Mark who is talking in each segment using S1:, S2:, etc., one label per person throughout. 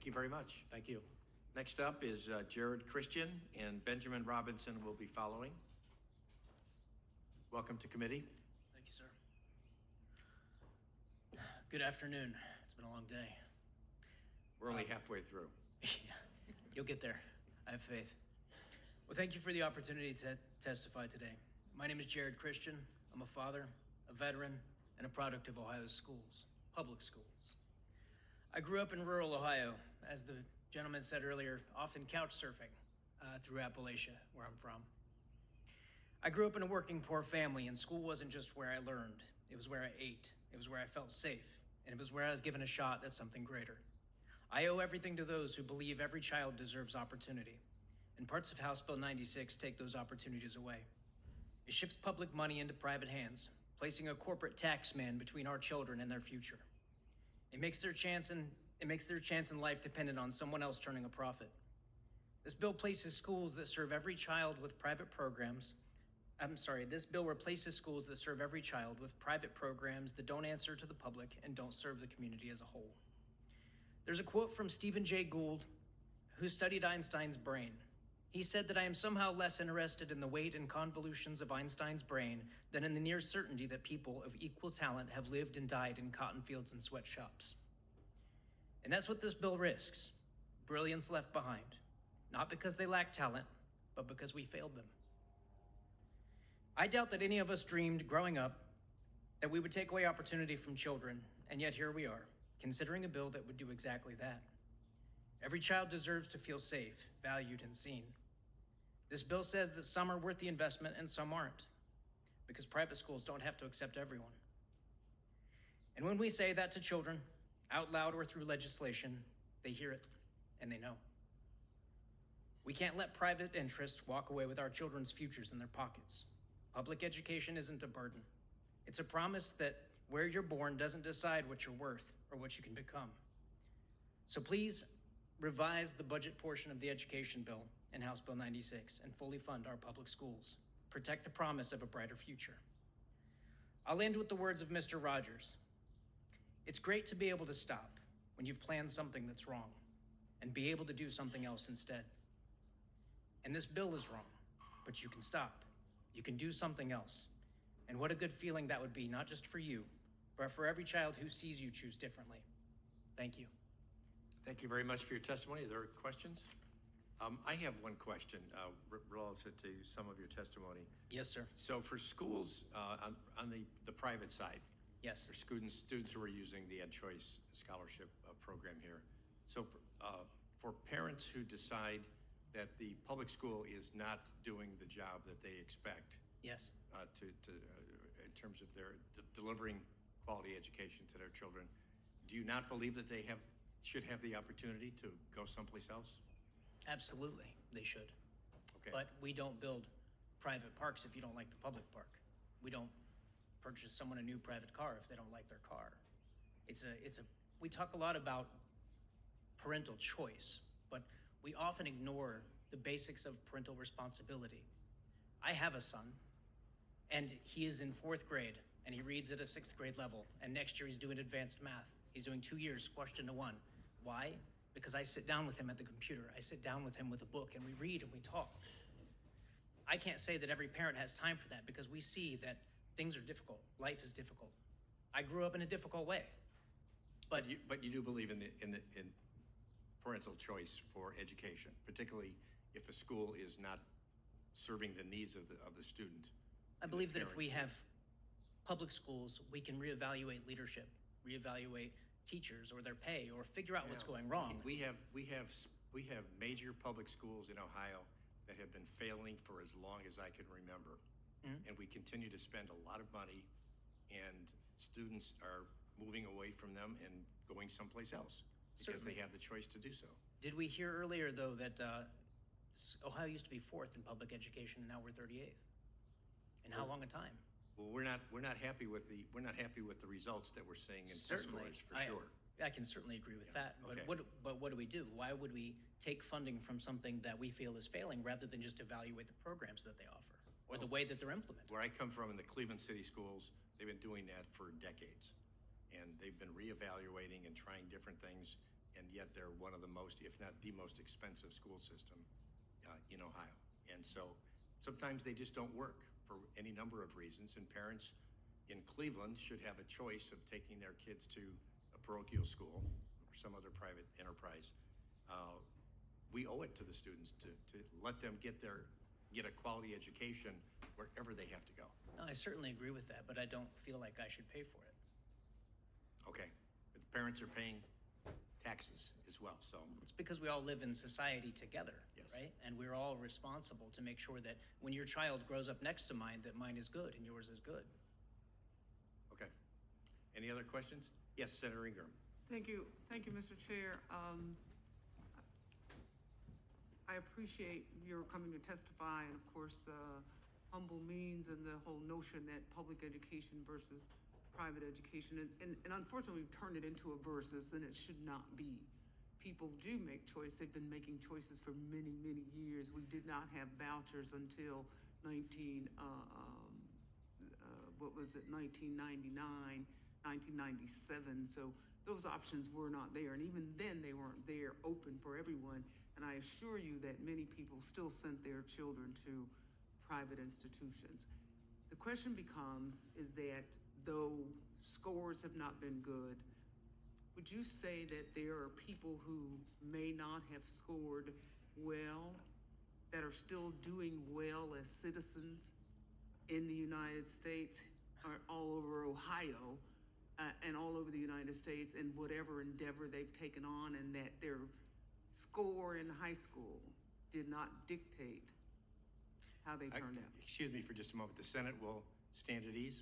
S1: you very much.
S2: Thank you.
S1: Next up is Jared Christian, and Benjamin Robinson will be following. Welcome to committee.
S3: Thank you, sir. Good afternoon. It's been a long day.
S1: We're only halfway through.
S3: Yeah, you'll get there. I have faith. Well, thank you for the opportunity to testify today. My name is Jared Christian. I'm a father, a veteran, and a product of Ohio's schools, public schools. I grew up in rural Ohio, as the gentleman said earlier, often couch surfing through Appalachia, where I'm from. I grew up in a working poor family, and school wasn't just where I learned. It was where I ate. It was where I felt safe. And it was where I was given a shot at something greater. I owe everything to those who believe every child deserves opportunity. And parts of House Bill 96 take those opportunities away. It shifts public money into private hands, placing a corporate tax man between our children and their future. It makes their chance in life dependent on someone else turning a profit. This bill places schools that serve every child with private programs. This bill replaces schools that serve every child with private programs that don't answer to the public and don't serve the community as a whole. There's a quote from Stephen Jay Gould, who studied Einstein's brain. He said that I am somehow less interested in the weight and convolutions of Einstein's brain than in the near certainty that people of equal talent have lived and died in cotton fields and sweatshops. And that's what this bill risks. Brilliance left behind. Not because they lack talent, but because we failed them. I doubt that any of us dreamed growing up that we would take away opportunity from children, and yet here we are, considering a bill that would do exactly that. Every child deserves to feel safe, valued, and seen. This bill says that some are worth the investment and some aren't, because private schools don't have to accept everyone. And when we say that to children, out loud or through legislation, they hear it and they know. We can't let private interests walk away with our children's futures in their pockets. Public education isn't a burden. It's a promise that where you're born doesn't decide what you're worth or what you can become. So please revise the budget portion of the education bill in House Bill 96 and fully fund our public schools. Protect the promise of a brighter future. I'll end with the words of Mr. Rogers. It's great to be able to stop when you've planned something that's wrong and be able to do something else instead. And this bill is wrong, but you can stop. You can do something else. And what a good feeling that would be, not just for you, but for every child who sees you choose differently. Thank you.
S1: Thank you very much for your testimony. Are there questions? I have one question relative to some of your testimony.
S3: Yes, sir.
S1: So for schools on the private side,
S3: Yes.
S1: for students who are using the Ed Choice Scholarship program here. So for parents who decide that the public school is not doing the job that they expect,
S3: Yes.
S1: in terms of their delivering quality education to their children, do you not believe that they should have the opportunity to go someplace else?
S3: Absolutely, they should.
S1: Okay.
S3: But we don't build private parks if you don't like the public park. We don't purchase someone a new private car if they don't like their car. We talk a lot about parental choice, but we often ignore the basics of parental responsibility. I have a son, and he is in 4th grade, and he reads at a 6th grade level, and next year he's doing advanced math. He's doing 2 years squashed into one. Why? Because I sit down with him at the computer. I sit down with him with a book, and we read and we talk. I can't say that every parent has time for that because we see that things are difficult. Life is difficult. I grew up in a difficult way.
S1: But you do believe in parental choice for education, particularly if a school is not serving the needs of the student.
S3: I believe that if we have public schools, we can reevaluate leadership, reevaluate teachers or their pay, or figure out what's going wrong.
S1: We have major public schools in Ohio that have been failing for as long as I can remember. Mm-hmm. And we continue to spend a lot of money, and students are moving away from them and going someplace else because
S3: Certainly.
S1: they have the choice to do so.
S3: Did we hear earlier, though, that Ohio used to be 4th in public education, and now we're 38th? And how long a time?
S1: Well, we're not happy with the results that we're seeing in test scores for sure.
S3: I can certainly agree with that. But
S1: Okay.
S3: what do we do? Why would we take funding from something that we feel is failing rather than just evaluate the programs that they offer or the way that they're implemented?
S1: Where I come from in the Cleveland City schools, they've been doing that for decades. And they've been reevaluating and trying different things. and yet they're one of the most, if not the most expensive school system in Ohio. And so sometimes they just don't work for any number of reasons, and parents in Cleveland should have a choice of taking their kids to a parochial school or some other private enterprise. We owe it to the students to let them get a quality education wherever they have to go.
S3: No, I certainly agree with that, but I don't feel like I should pay for it.
S1: Okay, but the parents are paying taxes as well, so.
S3: It's because we all live in society together,
S1: Yes.
S3: right? And we're all responsible to make sure that when your child grows up next to mine, that mine is good and yours is good.
S1: Okay. Any other questions? Yes, Senator Ingram.
S2: Thank you, Mr. Chair. I appreciate your coming to testify, and of course, humble means and the whole notion that public education versus private education, and unfortunately, we've turned it into a versus, and it should not be. People do make choice. They've been making choices for many, many years. We did not have vouchers until 1997. So those options were not there, and even then, they weren't there open for everyone. And I assure you that many people still sent their children to private institutions. The question becomes, is that though scores have not been good, would you say that there are people who may not have scored well that are still doing well as citizens in the United States or all over Ohio and all over the United States in whatever endeavor they've taken on, and that their score in high school did not dictate how they turned out?
S1: Excuse me for just a moment. The Senate will stand at ease.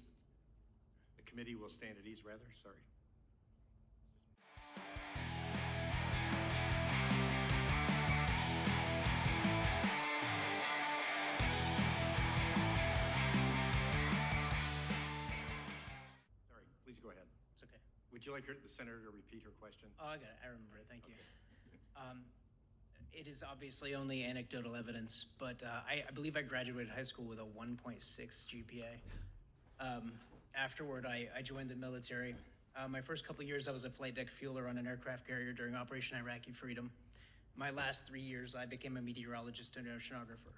S1: The committee will stand at ease, rather. Sorry. Sorry, please go ahead.
S3: It's okay.
S1: Would you like the senator to repeat her question?
S3: Oh, I got it. I remember it. Thank you. It is obviously only anecdotal evidence, but I believe I graduated high school with a 1.6 GPA. Afterward, I joined the military. My first couple of years, I was a flight deck fueler on an aircraft carrier during Operation Iraqi Freedom. My last 3 years, I became a meteorologist and oceanographer.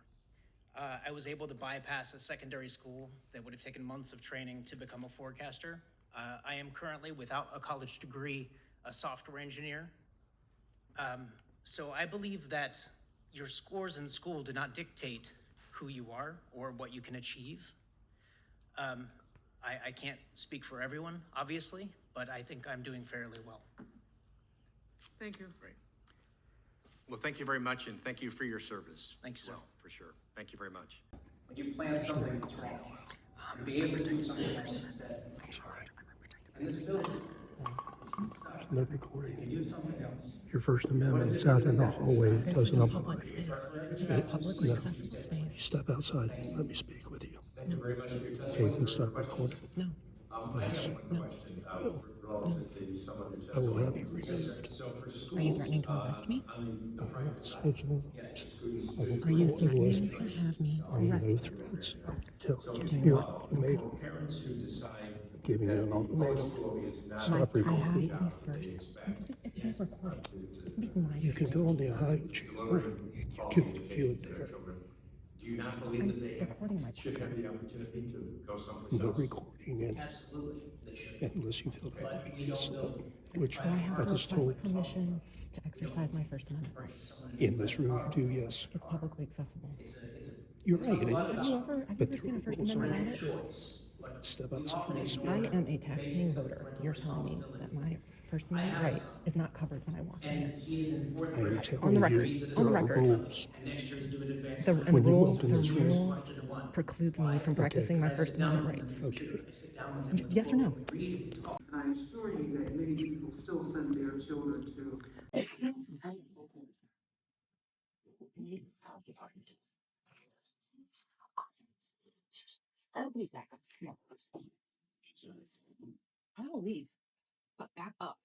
S3: I was able to bypass a secondary school that would have taken months of training to become a forecaster. I am currently, without a college degree, a software engineer. So I believe that your scores in school do not dictate who you are or what you can achieve. I can't speak for everyone, obviously, but I think I'm doing fairly well.
S2: Thank you.
S1: Great. Well, thank you very much, and thank you for your service.
S3: Thank you, sir.
S1: Well, for sure. Thank you very much.
S3: When you plan something small, and be able to do something nice instead. And this building,
S4: No recording.
S3: you do something else.
S4: Your First Amendment is out in the hallway. It
S5: This is
S4: doesn't
S5: a
S4: apply.
S5: public space. This is a publicly accessible space.
S4: Step outside. Let me speak with you.
S6: Thank you very much for your
S4: Okay,
S6: testimony.
S4: you can start recording.
S5: No,
S6: I have one question relative to some of the
S4: I will
S6: testimony.
S4: have you removed.
S6: So for schools,
S5: are you threatening to arrest me?
S6: on the private side,
S4: Switch over.
S6: students,
S4: I will
S5: Are you
S4: call
S5: threatening
S4: West
S5: to have me
S4: on no
S5: arrested?
S4: threats. I'm giving you an ultimatum.
S6: parents who decide
S4: Giving you an ultimatum.
S6: school is not
S4: Stop
S5: I have
S4: recording.
S5: to first. It's recording. Be quiet.
S4: You can go on the Ohio channel. You can view it there.
S6: Do you not believe that they
S5: Recording my
S6: should have the opportunity to go someplace
S4: No
S6: else?
S4: recording and
S3: Absolutely, they should.
S4: unless you feel that
S3: But
S4: to
S3: we
S4: be
S3: don't build
S4: which
S5: Do I have
S4: I
S5: to
S4: just told
S5: request permission to exercise my First Amendment rights?
S4: in this room you do, yes.
S5: It's publicly accessible.
S4: You're right.
S5: Have you ever
S4: But
S5: seen a
S4: there
S5: First
S4: are rules
S5: Amendment
S4: around
S5: audit?
S4: it. Step outside and
S5: I
S4: speak.
S5: am a taxpaying voter. You're telling me that my First Amendment right is not covered when I walk in.
S3: And he is in fourth
S4: I am
S3: grade.
S5: On the
S4: telling
S5: record,
S4: you,
S5: on the
S4: there are
S5: record.
S4: rules.
S3: And next year he's doing advanced.
S5: The,
S4: When
S5: and
S4: you
S5: rule,
S4: walk in
S5: the
S4: this room.
S5: rule precludes me from practicing my First Amendment rights.
S4: Okay.
S5: Yes or no?
S2: And I assure you that many people still send their children to
S7: Oh, please back up. No. I will leave, but back up.